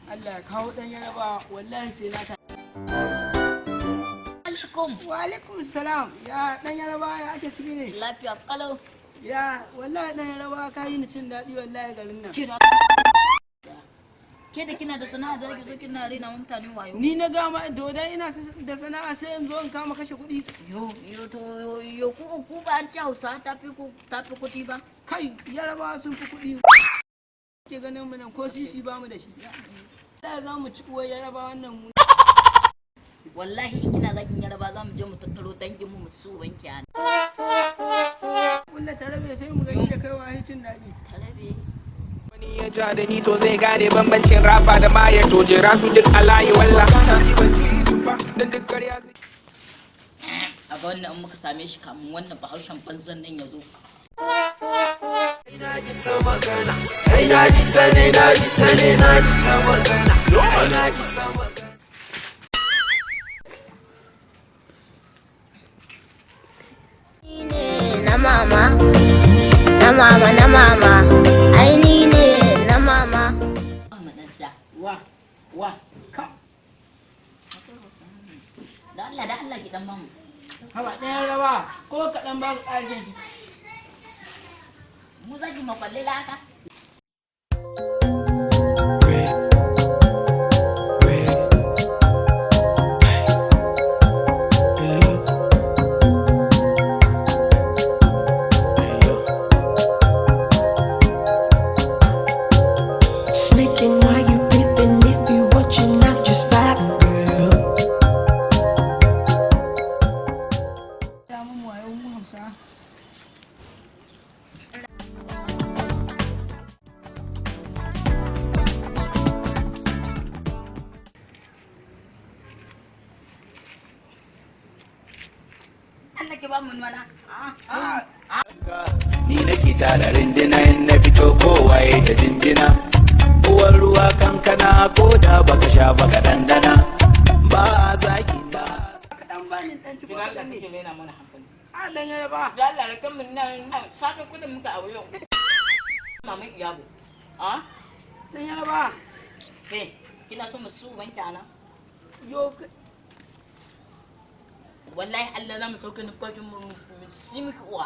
Allah ya kawo dan yaraba wallahi sai na ta. Alaikum. Wa alaikum salam. Ya dan yaraba ya ake ciki ne? Lafiya kalau. Ya wallahi dan yaraba ka yi ni cin daɗi wallahi garin nan. Ke da kina da sana'a da rage zo kina rena mutane wayo. Ni na gama dodai ina da sana'a sai in zo in kama kashe kuɗi. Yo ku ba an ci Hausa tafi kuɗi ba. Kai yaraba sun fi kuɗi. Ke ganin mu nan ko sisi ba mu da shi. Da za mu ci uwar yaraba wannan mu. Wallahi in kina zakin yaraba za mu je mu tattaro dangin mu su wanke an. Kulla tarabe sai mu gani da kai wa cin daɗi. Tarabe. Wani ya ja da ni to zai gane bambancin rafa da maya to jera su duk alayi walla. Dan duk ƙarya sai. A ga wannan in muka same shi kamun wannan bahaushen banzan nan ya zo. Na ji sama gana, na ji sane, na ji sama gana, na ji sama gana. Na mama, ai ni ne na mama. Wa, ka. Da Allah gidan mamu. Haba ɗan yaraba ko kaɗan ba ku ƙarfin. Mu zaki makwalle laka. Sneaking while you peeping, if you watching, not just fighting, girl. Ya mun wayo mu Hausa. Allah ke ba mu mana. Ni nake tara rindina in na fito kowaye da jinjina. Uwar ruwa kankana ko da baka sha baka dandana. Ba a zaki na. Kaɗan ba ni ɗan ci ko Kina Allah kaɗan kake ne. rena mana hankali. A ɗan yaraba. Da Allah da kan mun nan saka kudin muka a yau. Maman iyabo. Ah? Ɗan yaraba. Hey, kina so mu su wanke ana? Yo, Wallahi Allah za mu sauke numfashin mu si miki uwa.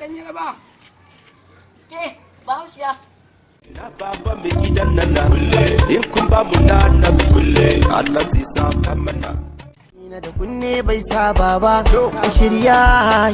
ɗan yaraba. Ke, Bahaushiya. Na baba mai gidan nan na kulle. In kun ba mu na annabi kulle. Allah zai sa kamana. Ina da kunne bai saba ba, shirya